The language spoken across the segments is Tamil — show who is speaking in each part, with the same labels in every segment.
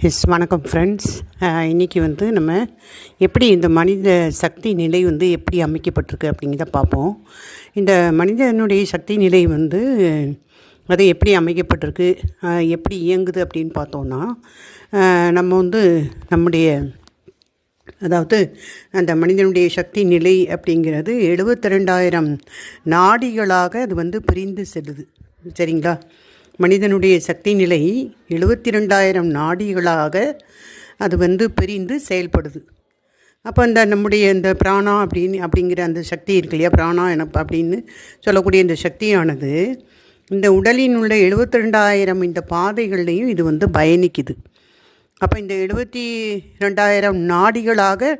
Speaker 1: வணக்கம் ஃப்ரெண்ட்ஸ். இன்றைக்கி நம்ம எப்படி இந்த மனித சக்தி நிலை எப்படி அமைக்கப்பட்டிருக்கு அப்படிங்கிறத பார்ப்போம். இந்த மனிதனுடைய சக்தி நிலை அது எப்படி அமைக்கப்பட்டிருக்கு, எப்படி இயங்குது அப்படின்னு பார்த்தோன்னா, நம்ம நம்முடைய அதாவது அந்த மனிதனுடைய சக்தி நிலை அப்படிங்கிறது 72,000 நாடிகளாக அது பிரிந்து செல்லுது. சரிங்களா? மனிதனுடைய சக்தி நிலை 72,000 நாடிகளாக அது பிரிந்து செயல்படுது. அப்போ நம்முடைய இந்த பிராணா அப்படிங்கிற அந்த சக்தி இருக்கு இல்லையா, பிராணா அப்படின்னு சொல்லக்கூடிய இந்த சக்தியானது இந்த உடலின் உள்ள 72,000 இந்த பாதைகள்லையும் இது பயணிக்குது. அப்போ இந்த 72,000 நாடிகளாக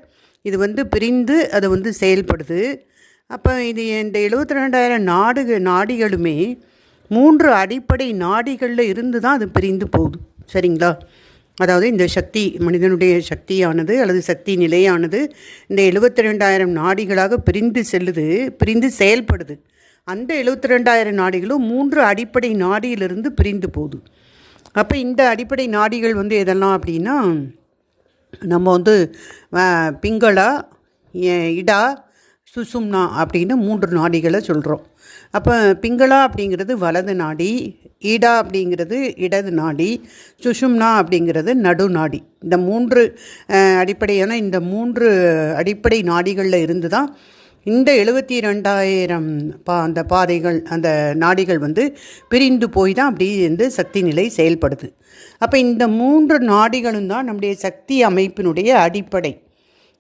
Speaker 1: இது பிரிந்து அது செயல்படுது. அப்போ இது இந்த 72,000 நாடிகளுமே 3 அடிப்படை நாடிகளில் இருந்து தான் அது பிரிந்து போகுது. சரிங்களா? அதாவது இந்த சக்தி, மனிதனுடைய சக்தியானது அல்லது சக்தி நிலையானது இந்த 72,000 நாடிகளாக பிரிந்து செல்லுது, பிரிந்து செயல்படுது. அந்த 72,000 நாடிகளும் 3 அடிப்படை நாடியிலிருந்து பிரிந்து போகுது. அப்போ இந்த அடிப்படை நாடிகள் எதெல்லாம் அப்படின்னா, நம்ம பிங்களா, இடா, சுசும்னா அப்படின்னு 3 நாடிகளை சொல்கிறோம். அப்போ பிங்களா அப்படிங்கிறது வலது நாடி, ஈடா அப்படிங்கிறது இடது நாடி, சுஷும்னா அப்படிங்கிறது நடு நாடி. இந்த 3 அடிப்படையான இந்த 3 அடிப்படை நாடிகளில் இருந்து தான் இந்த 72,000 அந்த பாதைகள், அந்த நாடிகள் பிரிந்து போய் தான் அப்படி சக்தி நிலை செயல்படுது. அப்போ இந்த 3 நாடிகளும் தான் நம்முடைய சக்தி அமைப்பினுடைய அடிப்படை.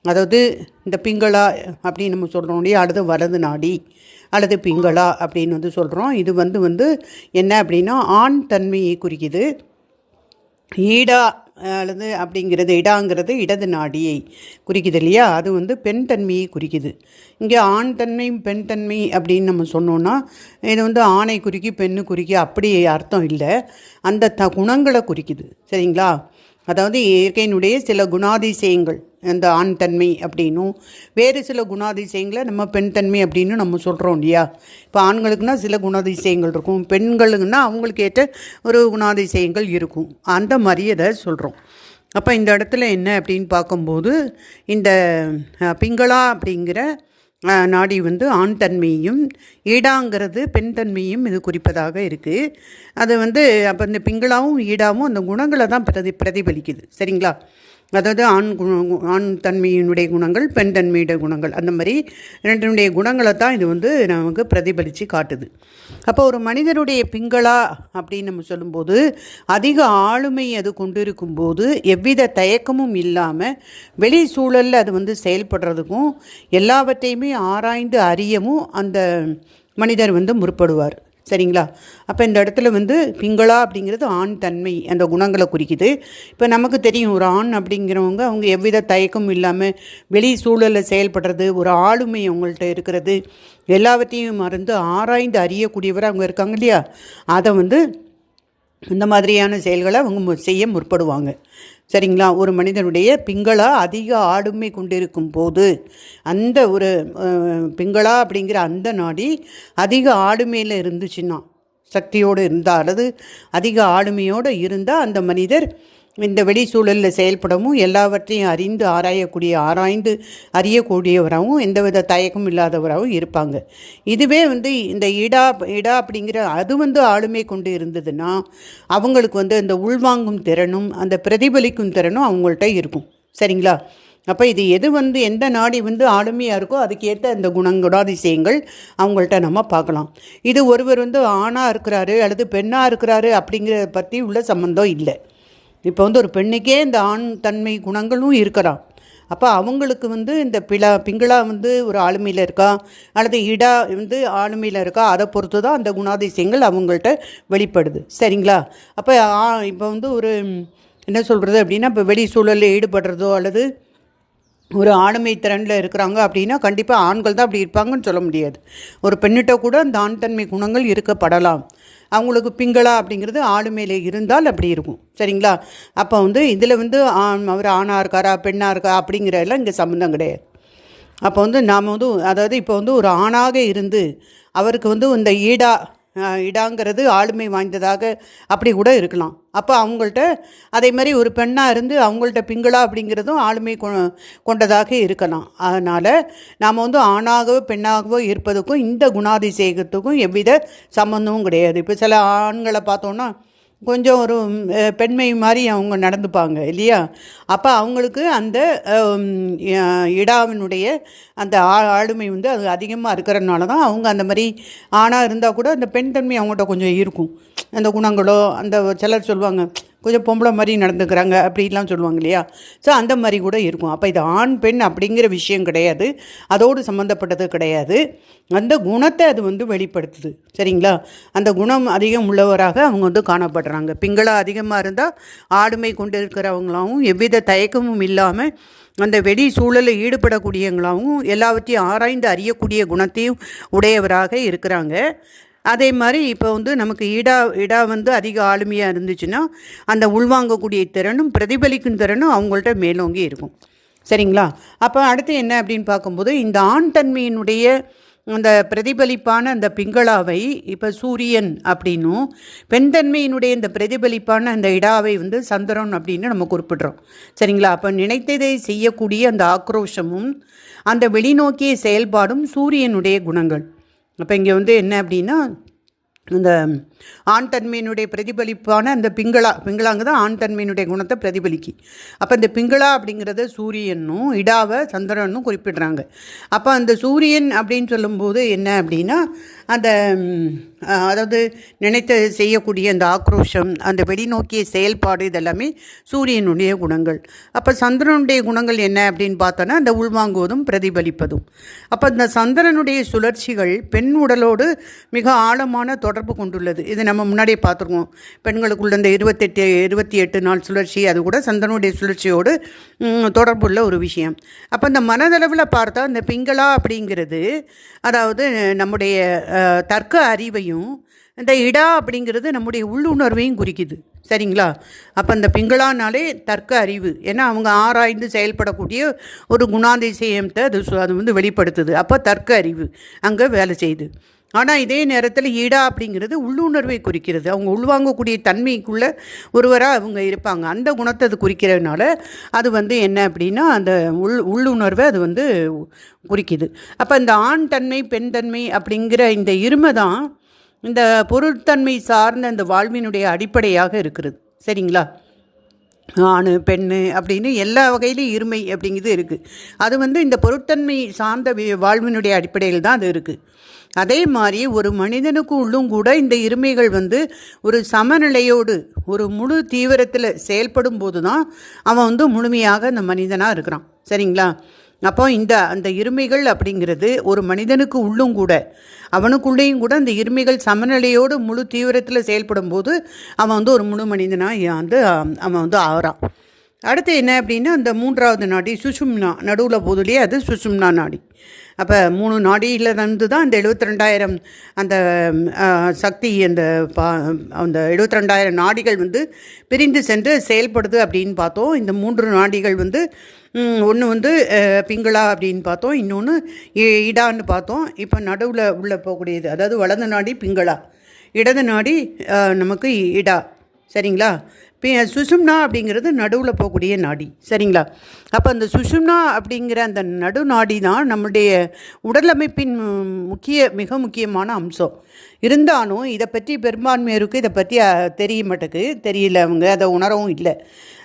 Speaker 1: அதாவது இந்த பிங்களா அப்படின்னு நம்ம சொல்கிறோம் இல்லையா, அல்லது வலது நாடி அல்லது பிங்களா அப்படின்னு சொல்கிறோம். இது என்ன அப்படின்னா ஆண் தன்மையை குறிக்குது. ஈடா அல்லது அப்படிங்கிறது, இடாங்கிறது இடது நாடியை குறிக்குது இல்லையா, அது பெண் தன்மையை குறிக்குது. இங்கே ஆண் தன்மை பெண் தன்மை அப்படின்னு நம்ம சொன்னோன்னா இது ஆணை குறிக்கி பெண்ணு குறிக்கி அப்படி அர்த்தம் இல்லை, அந்த குணங்களை குறிக்குது. சரிங்களா? அதாவது இயற்கையினுடைய சில குணாதிசயங்கள் அந்த ஆண் தன்மை அப்படின்னும், வேறு சில குணாதிசயங்களை நம்ம பெண் தன்மை அப்படின்னு நம்ம சொல்கிறோம் இல்லையா. இப்போ ஆண்களுக்குன்னா சில குணாதிசயங்கள் இருக்கும், பெண்களுக்குன்னா அவங்களுக்கு ஏற்ற ஒரு குணாதிசயங்கள் இருக்கும், அந்த மாதிரி அதை சொல்கிறோம். அப்போ இந்த இடத்துல என்ன அப்படின்னு பார்க்கும்போது, இந்த பிங்களா அப்படிங்கிற நாடி ஆண் தன்மையும், ஈடாங்கிறது பெண் தன்மையும் இது குறிப்பதாக இருக்குது. அது அப்போ இந்த பிங்களாவும் ஈடாவும் அந்த குணங்களை தான் பிரதிபலிக்குது. சரிங்களா? அதாவது ஆண் தன்மையினுடைய குணங்கள், பெண் தன்மையுடைய குணங்கள், அந்த மாதிரி ரெண்டினுடைய குணங்களை தான் இது நமக்கு பிரதிபலித்து காட்டுது. அப்போ ஒரு மனிதனுடைய பிங்களா அப்படின்னு நம்ம சொல்லும்போது அதிக ஆளுமை அது கொண்டிருக்கும் போது எவ்வித தயக்கமும் இல்லாமல் வெளி சூழலில் அது செயல்படுறதுக்கும் எல்லாவற்றையுமே ஆராய்ந்து அறியவும் அந்த மனிதர் முற்படுவார். சரிங்களா? அப்போ இந்த இடத்துல பிங்களா அப்படிங்கிறது ஆண் தன்மை, அந்த குணங்களை குறிக்குது. இப்போ நமக்கு தெரியும், ஒரு ஆண் அப்படிங்கிறவங்க அவங்க எவ்வித தயக்கமும் இல்லாமல் வெளி சூழலில் செயல்படுறது, ஒரு ஆளுமை அவங்கள்ட்ட இருக்கிறது, எல்லாவற்றையும் மறந்து ஆராய்ந்து அறியக்கூடியவரை அவங்க இருக்காங்க இல்லையா, அதை இந்த மாதிரியான செயல்களை அவங்க செய்ய முற்படுவாங்க. சரிங்களா? ஒரு மனிதனுடைய பிங்களா அதிக ஆளுமை கொண்டிருக்கும் போது, அந்த ஒரு பிங்களா அப்படிங்கிற அந்த நாடி அதிக ஆளுமையில் இருந்துச்சுன்னா, சக்தியோடு இருந்தால் அல்லது அதிக ஆளுமையோடு இருந்தால் அந்த மனிதர் இந்த வெளி சூழலில் செயல்படவும் எல்லாவற்றையும் ஆராய்ந்து அறியக்கூடியவராகவும் எந்தவித தயக்கம் இல்லாதவராகவும் இருப்பாங்க. இதுவே இந்த இடா அப்படிங்கிற அது ஆளுமை கொண்டு இருந்ததுன்னா அவங்களுக்கு இந்த உள்வாங்கும் திறனும் அந்த பிரதிபலிக்கும் திறனும் அவங்கள்ட்ட இருக்கும். சரிங்களா? அப்போ இது எது எந்த நாடி ஆளுமையாக இருக்கோ அதுக்கேற்ற அந்த குணாதிசயங்கள் அவங்கள்ட்ட நம்ம பார்க்கலாம். இது ஒருவர் ஆணாக இருக்கிறாரு அல்லது பெண்ணாக இருக்கிறாரு அப்படிங்கிறத பற்றி உள்ள சம்மந்தம் இல்லை. இப்போ ஒரு பெண்ணுக்கே இந்த ஆண் தன்மை குணங்களும் இருக்கலாம். அப்போ அவங்களுக்கு இந்த பிங்களா ஒரு ஆளுமையில் இருக்கா அல்லது இடா ஆளுமையில் இருக்கா, அதை பொறுத்து தான் அந்த குணாதிசயங்கள் அவங்கள்ட்ட வெளிப்படுது. சரிங்களா? அப்போ இப்போ ஒரு என்ன சொல்கிறது அப்படின்னா, இப்போ வெளி சூழலில் ஈடுபடுறதோ அல்லது ஒரு ஆளுமை திறனில் இருக்கிறாங்க அப்படின்னா கண்டிப்பாக ஆண்கள் தான் அப்படி இருப்பாங்கன்னு சொல்ல முடியாது. ஒரு பெண்ணிட்ட கூட அந்த ஆண் தன்மை குணங்கள் இருக்கப்படலாம். அவங்களுக்கு பிங்களா அப்படிங்கிறது ஆளுமையில் இருந்தால் அப்படி இருக்கும். சரிங்களா? அப்போ இதில் அவர் ஆணாக இருக்காரா பெண்ணாக இருக்கா அப்படிங்கிறதெல்லாம் இங்கே சம்மந்தம் கிடையாது. அப்போ நாம் அதாவது இப்போ ஒரு ஆணாக இருந்து அவருக்கு இந்த ஈடா இடாங்கிறது ஆளுமை வாய்ந்ததாக அப்படி கூட இருக்கலாம். அப்போ அவங்கள்ட்ட அதே மாதிரி ஒரு பெண்ணாக இருந்து அவங்கள்ட்ட பிங்களா அப்படிங்கிறதும் ஆளுமை கொண்டதாக இருக்கலாம். அதனால் நாம் வந்து ஆணாகவோ பெண்ணாகவோ இருப்பதுக்கும் இந்த குணாதிசயத்துக்கும் எவ்வித சம்மந்தமும் கிடையாது. இப்போ சில ஆண்களை பார்த்தோன்னா கொஞ்சம் ஒரு பெண்மை மாதிரி அவங்க நடந்துப்பாங்க இல்லையா? அப்போ அவங்களுக்கு அந்த இடாவினுடைய அந்த ஆளுமை வந்து அது அதிகமாக இருக்கிறதுனால தான் அவங்க அந்த மாதிரி ஆணாக இருந்தால் கூட அந்த பெண் தன்மை அவங்கள்ட்ட கொஞ்சம் இருக்கும். அந்த குணங்களோ அந்த சிலர் சொல்லுவாங்க கொஞ்சம் பொம்பளை மாதிரி நடந்துக்கிறாங்க அப்படிலாம் சொல்லுவாங்க இல்லையா? ஸோ அந்த மாதிரி கூட இருக்கும். அப்போ இது ஆண் பெண் அப்படிங்கிற விஷயம் கிடையாது, அதோடு சம்மந்தப்பட்டது கிடையாது. அந்த குணத்தை அது வந்து வெளிப்படுத்துது. சரிங்களா? அந்த குணம் அதிகம் உள்ளவராக அவங்க வந்து காணப்படுறாங்க. பிங்களா அதிகமாக இருந்தால் ஆளுமை கொண்டு இருக்கிறவங்களாகவும் எவ்வித தயக்கமும் இல்லாமல் அந்த வெளி சூழலில் ஈடுபடக்கூடியவங்களாகவும் எல்லாவற்றையும் ஆராய்ந்து அறியக்கூடிய குணத்தையும் உடையவராக இருக்கிறாங்க. அதே மாதிரி இப்போ வந்து நமக்கு இடா வந்து அதிக ஆளுமையாக இருந்துச்சுன்னா அந்த உள்வாங்கக்கூடிய திறனும் பிரதிபலிக்கும் திறனும் அவங்கள்ட்ட மேலோங்கி இருக்கும். சரிங்களா? அப்போ அடுத்து என்ன அப்படின்னு பார்க்கும்போது இந்த ஆண் தன்மையினுடைய அந்த பிரதிபலிப்பான அந்த பிங்களாவை இப்போ சூரியன் அப்படின்னும், பெண் தன்மையினுடைய இந்த பிரதிபலிப்பான அந்த இடாவை வந்து சந்திரன் அப்படின்னு நம்ம குறிப்பிட்றோம். சரிங்களா? அப்போ நினைத்ததை செய்யக்கூடிய அந்த ஆக்ரோஷமும் அந்த வெளிநோக்கிய செயல்பாடும் சூரியனுடைய குணங்கள். அப்போ இங்கே வந்து என்ன அப்படின்னா இந்த ஆண் தன்மையினுடைய பிரதிபலிப்பான அந்த பிங்களாங்க தான் ஆண் தன்மையினுடைய குணத்தை பிரதிபலிக்கி. அப்போ இந்த பிங்களா அப்படிங்கிறத சூரியனும் இடாவை சந்திரனும் குறிப்பிடுறாங்க. அப்போ அந்த சூரியன் அப்படின்னு சொல்லும்போது என்ன அப்படின்னா அந்த அதாவது நினைத்த செய்யக்கூடிய அந்த ஆக்ரோஷம், அந்த வெளிநோக்கிய செயல்பாடு, இதெல்லாமே சூரியனுடைய குணங்கள். அப்போ சந்திரனுடைய குணங்கள் என்ன அப்படின்னு பார்த்தோன்னா அந்த உள்வாங்குவதும் பிரதிபலிப்பதும். அப்போ இந்த சந்திரனுடைய சுழற்சிகள் பெண் உடலோடு மிக ஆழமான தொடர்பு கொண்டுள்ளது. இது நம்ம முன்னாடியே பார்த்துருக்கோம். பெண்களுக்குள்ள இந்த 28 நாள் சுழற்சி அது கூட சந்திரனுடைய சுழற்சியோடு தொடர்புள்ள ஒரு விஷயம். அப்போ இந்த மனதளவில் பார்த்தா இந்த பிங்களா அப்படிங்கிறது அதாவது நம்முடைய தர்க்க அறிவையும், இந்த இடா அப்படிங்கிறது நம்முடைய உள்ளுணர்வையும் குறிக்குது. சரிங்களா? அப்போ இந்த பிங்களானாலே தர்க்க அறிவு, ஏன்னா அவங்க ஆராய்ந்து செயல்படக்கூடிய ஒரு குணாதிசயத்தை அது வந்து வெளிப்படுத்துது. அப்போ தர்க்க அறிவு அங்கே வேலை செய்யுது. ஆனால் இதே நேரத்தில் ஈடா அப்படிங்கிறது உள்ளுணர்வை குறிக்கிறது. அவங்க உள்வாங்கக்கூடிய தன்மைக்குள்ளே ஒருவராக அவங்க இருப்பாங்க. அந்த குணத்தை அது குறிக்கிறதுனால அது வந்து என்ன அப்படின்னா அந்த உள்ளுணர்வை அது வந்து குறிக்குது. அப்போ இந்த ஆண் தன்மை பெண் தன்மை அப்படிங்கிற இந்த இருமை தான் இந்த பொருட்தன்மை சார்ந்த அந்த வாழ்வினுடைய அடிப்படையாக இருக்கிறது. சரிங்களா? ஆண் பெண் அப்படின்னு எல்லா வகையிலும் இருமை அப்படிங்கிறது இருக்குது. அது வந்து இந்த பொருட்தன்மை சார்ந்த வாழ்வினுடைய அடிப்படையில் தான் அது இருக்குது. அதே மாதிரி ஒரு மனிதனுக்கு உள்ளும் கூட இந்த இருமைகள் வந்து ஒரு சமநிலையோடு ஒரு முழு தீவிரத்தில் செயல்படும் போது தான் அவன் வந்து முழுமையாக அந்த மனிதனாக இருக்கிறான். சரிங்களா? அப்போ அந்த இருமைகள் அப்படிங்கிறது ஒரு மனிதனுக்கு உள்ளும் கூட அவனுக்குள்ளேயும் கூட அந்த இருமைகள் சமநிலையோடு முழு தீவிரத்தில் செயல்படும் போது அவன் வந்து ஒரு முழு மனிதனாக வந்து அவன் வந்து ஆகிறான். அடுத்து என்ன அப்படின்னா அந்த 3வது நாடி சுஷும்னா நடுவில் போதுலேயே அது சுஷும்னா நாடி. அப்போ 3 நாடியில் இருந்து தான் அந்த 72,000 அந்த சக்தி அந்த 72,000 நாடிகள் வந்து பிரிந்து சென்று செயல்படுது அப்படின்னு பார்த்தோம். இந்த 3 நாடிகள் வந்து ஒன்று வந்து பிங்களா அப்படின்னு பார்த்தோம், இன்னொன்று இடான்னு பார்த்தோம். இப்போ நடுவில் உள்ள போகக்கூடியது அதாவது வலது நாடி பிங்களா, இடது நாடி நமக்கு இடா. சரிங்களா? சுஷும்னா அப்படிங்கிறது நடுவில் போகக்கூடிய நாடி. சரிங்களா? அப்போ அந்த சுஷும்னா அப்படிங்கிற அந்த நடு நாடி தான் நம்முடைய உடலமைப்பின் மிக முக்கியமான அம்சம். இருந்தாலும் இதை பற்றி பெரும்பான்மையருக்கு இதை பற்றி தெரியல, அவங்க அதை உணரவும் இல்லை.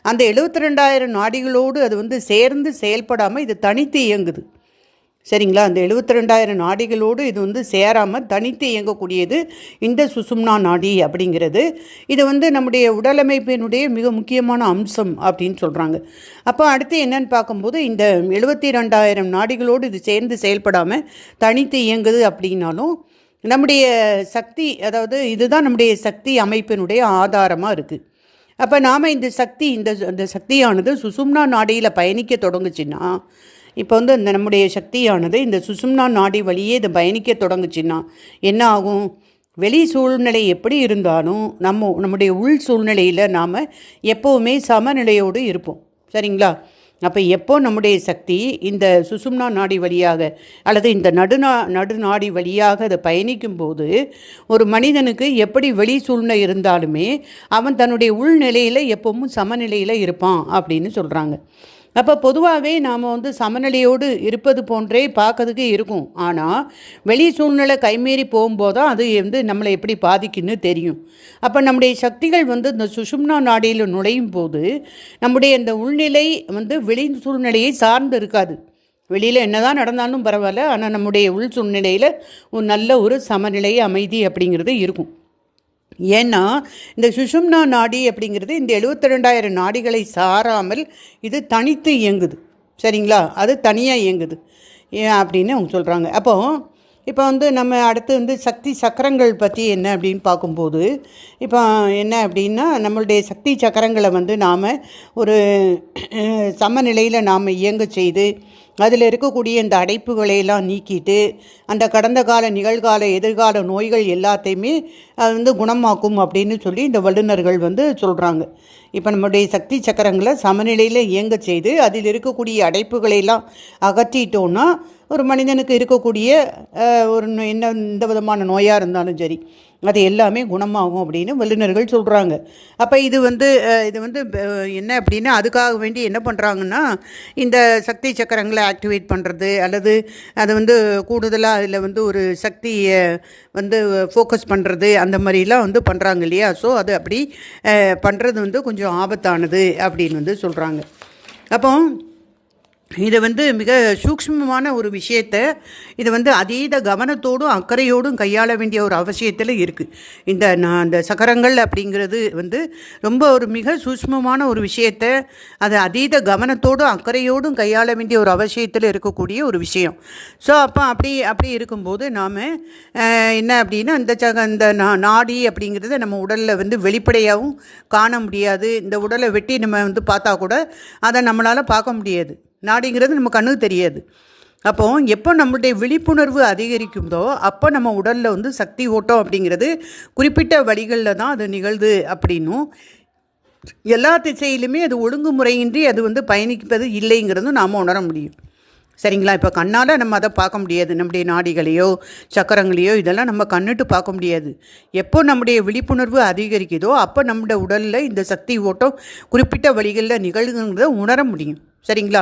Speaker 1: அந்த 72,000 நாடிகளோடு அது வந்து சேர்ந்து செயல்படாமல் இது தனித்து இயங்குது. சரிங்களா? அந்த 72,000 நாடிகளோடு இது வந்து சேராமல் தனித்து இயங்கக்கூடியது இந்த சுசும்னா நாடி அப்படிங்கிறது. இது வந்து நம்முடைய உடலமைப்பினுடைய மிக முக்கியமான அம்சம் அப்படின்னு சொல்கிறாங்க. அப்போ அடுத்து என்னன்னு பார்க்கும்போது இந்த 72,000 நாடிகளோடு இது சேர்ந்து செயல்படாமல் தனித்து இயங்குது அப்படின்னாலும் நம்முடைய சக்தி, அதாவது இதுதான் நம்முடைய சக்தி அமைப்பினுடைய ஆதாரமாக இருக்குது. அப்போ நாம் இந்த சக்தியானது சுசும்னா நாடியில் பயணிக்க தொடங்குச்சுன்னா, இப்போ வந்து இந்த நம்முடைய சக்தியானது இந்த சுசும்னா நாடி வழியே இதை பயணிக்க தொடங்குச்சுன்னா என்ன ஆகும்? வெளி சூழ்நிலை எப்படி இருந்தாலும் நம்முடைய உள் சூழ்நிலையில் நாம் எப்போவுமே சமநிலையோடு இருப்போம். சரிங்களா? அப்போ எப்போ நம்முடைய சக்தி இந்த சுசும்னா நாடி வழியாக அல்லது இந்த நடுநாடி வழியாக அதை பயணிக்கும் போது ஒரு மனிதனுக்கு எப்படி வெளி சூழ்நிலை இருந்தாலுமே அவன் தன்னுடைய உள்நிலையில் எப்பவும் சமநிலையில் இருப்பான் அப்படின்னு சொல்கிறாங்க. அப்போ பொதுவாகவே நாம் சமநிலையோடு இருப்பது போன்றே பார்க்கறதுக்கு இருக்கும். ஆனால் வெளி சூழ்நிலை கைமீறி போகும்போது தான் அது நம்மளை எப்படி பாதிக்குன்னு தெரியும். அப்போ நம்முடைய சக்திகள் இந்த சுஷும்னா நாடியில் நுழையும் போது நம்முடைய இந்த உள்நிலை வெளி சூழ்நிலையை சார்ந்து இருக்காது. வெளியில் என்ன தான் நடந்தாலும் பரவாயில்ல, ஆனால் நம்முடைய உள் சூழ்நிலையில் நல்ல ஒரு சமநிலை அமைதி அப்படிங்கிறது இருக்கும். ஏன்னா இந்த சுஷும்னா நாடி அப்படிங்கிறது இந்த 72,000 நாடிகளை சாராமல் இது தனித்து இயங்குது. சரிங்களா, அது தனியாக இயங்குது அப்படின்னு அவங்க சொல்கிறாங்க. இப்போ நம்ம அடுத்து சக்தி சக்கரங்கள் பற்றி என்ன அப்படின்னு பார்க்கும்போது, இப்போ என்ன அப்படின்னா நம்மளுடைய சக்தி சக்கரங்களை நாம் ஒரு சமநிலையில் நாம் இயங்க செய்து அதில் இருக்கக்கூடிய இந்த அடைப்புகளையெல்லாம் நீக்கிட்டு அந்த கடந்த கால நிகழ்கால எதிர்கால நோய்கள் எல்லாத்தையுமே அது குணமாக்கும் அப்படின்னு சொல்லி இந்த வல்லுநர்கள் சொல்கிறாங்க. இப்போ நம்முடைய சக்தி சக்கரங்களை சமநிலையில் இயங்க செய்து அதில் இருக்கக்கூடிய அடைப்புகளையெல்லாம் அகற்றிட்டோன்னா ஒரு மனிதனுக்கு இருக்கக்கூடிய ஒரு எந்த விதமான நோயாக இருந்தாலும் சரி அது எல்லாமே குணமாகும் அப்படின்னு வல்லுநர்கள் சொல்கிறாங்க. அப்போ இது என்ன அப்படின்னா அதுக்காக வேண்டி என்ன பண்ணுறாங்கன்னா இந்த சக்தி சக்கரங்களை ஆக்டிவேட் பண்ணுறது அல்லது அது கூடுதலாக அதில் ஒரு சக்தியை ஃபோக்கஸ் பண்ணுறது அந்த மாதிரிலாம் பண்ணுறாங்க இல்லையா. ஸோ அது அப்படி பண்ணுறது கொஞ்சம் ஆபத்தானது அப்படின்னு சொல்கிறாங்க. அப்போ இது மிக சூக்ஷ்மமான ஒரு விஷயத்தை இது அதீத கவனத்தோடும் அக்கறையோடும் கையாள வேண்டிய ஒரு அவசியத்தில் இருக்குது. இந்த சக்கரங்கள் அப்படிங்கிறது ரொம்ப ஒரு மிக சூக்ஷ்மமான ஒரு விஷயத்தை அது அதீத கவனத்தோடும் அக்கறையோடும் கையாள வேண்டிய ஒரு அவசியத்தில் இருக்கக்கூடிய ஒரு விஷயம். ஸோ அப்படி இருக்கும்போது நாம் என்ன அப்படின்னா இந்த நாடி அப்படிங்கிறத நம்ம உடலில் வெளிப்படையாகவும் காண முடியாது. இந்த உடலை வெட்டி நம்ம பார்த்தா கூட அதை நம்மளால் பார்க்க முடியாது. நாடிங்கிறது நம்ம கண்ணுக்கு தெரியாது. எப்போ நம்மளுடைய விழிப்புணர்வு அதிகரிக்குதோ அப்போ நம்ம உடலில் சக்தி ஓட்டம் அப்படிங்கிறது குறிப்பிட்ட வழிகளில் தான் அது நிகழ்து அப்படின்னும் எல்லா திசையிலுமே அது ஒழுங்குமுறையின்றி அது பயணிப்பது இல்லைங்கிறதும் நாம் உணர முடியும். சரிங்களா, இப்போ கண்ணால் நம்ம அதை பார்க்க முடியாது. நம்முடைய நாடிகளையோ சக்கரங்களையோ இதெல்லாம் நம்ம கண்ணிட்டு பார்க்க முடியாது. எப்போ நம்முடைய விழிப்புணர்வு அதிகரிக்குதோ அப்போ நம்முடைய உடலில் இந்த சக்தி ஓட்டம் குறிப்பிட்ட வழிகளில் நிகழ்கிறத உணர முடியும். சரிங்களா,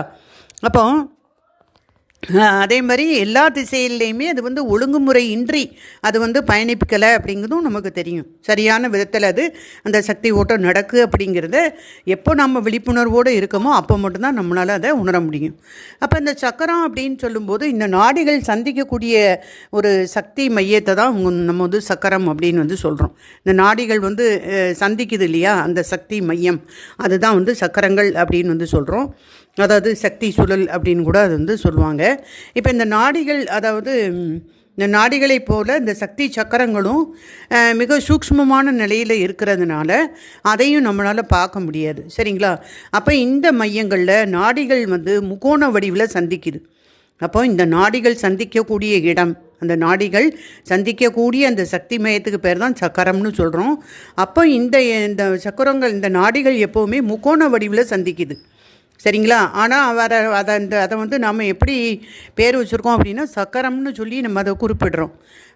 Speaker 1: அதே மாதிரி எல்லா திசையிலையுமே அது ஒழுங்குமுறை இன்றி அது பயணிக்கலை அப்படிங்கிறதும் நமக்கு தெரியும். சரியான விதத்தில் அந்த சக்தி ஓட்டம் நடக்கு அப்படிங்கிறத எப்போ நம்ம விழிப்புணர்வோடு இருக்கோமோ அப்போ மட்டும்தான் நம்மளால் அதை உணர முடியும். அப்போ இந்த சக்கரம் அப்படின்னு சொல்லும்போது இந்த நாடிகள் சந்திக்கக்கூடிய ஒரு சக்தி மையத்தை தான் நம்ம சக்கரம் அப்படின்னு சொல்கிறோம். இந்த நாடிகள் சந்திக்குது இல்லையா, அந்த சக்தி மையம் அதுதான் சக்கரங்கள் அப்படின்னு சொல்கிறோம். அதாவது சக்தி சுழல் அப்படின்னு கூட அது சொல்லுவாங்க. இப்போ இந்த நாடிகள் இந்த நாடிகளைப் போல் இந்த சக்தி சக்கரங்களும் மிக சூக்ஷ்மமான நிலையில் இருக்கிறதுனால அதையும் நம்மளால் பார்க்க முடியாது. சரிங்களா, அப்போ இந்த மையங்களில் நாடிகள் முக்கோண வடிவில் சந்திக்குது. இந்த நாடிகள் சந்திக்கக்கூடிய இடம், அந்த நாடிகள் சந்திக்கக்கூடிய அந்த சக்தி மையத்துக்கு பேர் தான் சக்கரம்னு சொல்கிறோம். இந்த சக்கரங்கள் இந்த நாடிகள் எப்போவுமே முக்கோண வடிவில் சந்திக்குது. சரிங்களா, ஆனால் அதை நாம் எப்படி பேர் வச்சுருக்கோம் அப்படின்னா சக்கரம்னு சொல்லி நம்ம அதை குறிப்பிடுறோம்.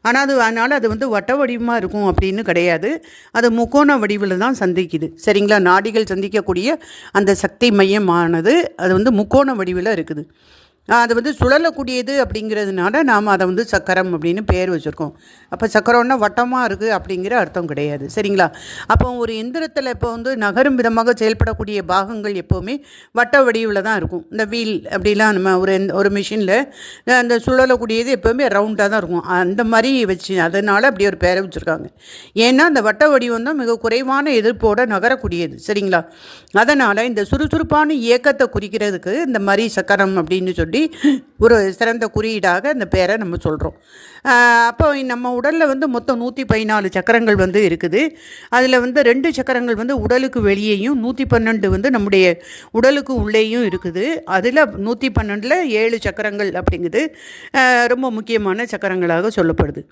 Speaker 1: ஆனால் அதனால் அது வட்ட வடிவமாக இருக்கும் அப்படின்னு கிடையாது. அது முக்கோண வடிவில் தான் சந்திக்குது. சரிங்களா, நாடிகள் சந்திக்கக்கூடிய அந்த சக்தி மையமானது அது முக்கோண வடிவில் இருக்குது. அது சுழலக்கூடியது அப்படிங்கிறதுனால நாம் அதை சக்கரம் அப்படின்னு பேர் வச்சுருக்கோம். அப்போ சக்கரம்னா வட்டமாக இருக்குது அப்படிங்கிற அர்த்தம் கிடையாது. சரிங்களா, ஒரு எந்திரத்தில் இப்போ நகரும் விதமாக செயல்படக்கூடிய பாகங்கள் எப்போவுமே வட்ட வடிவில் தான் இருக்கும். இந்த வீல் அப்படிலாம் நம்ம ஒரு மிஷினில் அந்த சுழலக்கூடியது எப்போவுமே ரவுண்டாக தான் இருக்கும். அந்த மாதிரி வச்சு அதனால் அப்படி ஒரு பேரை வச்சுருக்காங்க. ஏன்னா அந்த வட்ட வடிவம் தான் மிக குறைவான எதிர்ப்போடு நகரக்கூடியது. சரிங்களா, அதனால் இந்த சுறுசுறுப்பான இயக்கத்தை குறிக்கிறதுக்கு இந்த மாதிரி சக்கரம் அப்படின்னு சொல்லி ஒரு சிறந்த குறியீடாக அந்த பேரை நம்ம சொல்கிறோம். அப்போ நம்ம உடலில் மொத்தம் 114 சக்கரங்கள் இருக்குது. அதில் 2 சக்கரங்கள் உடலுக்கு வெளியேயும் 112 நம்முடைய உடலுக்கு உள்ளேயும் இருக்குது. அதில் 112ல் 7 சக்கரங்கள் அப்படிங்கிறது ரொம்ப முக்கியமான சக்கரங்களாக சொல்லப்படுது.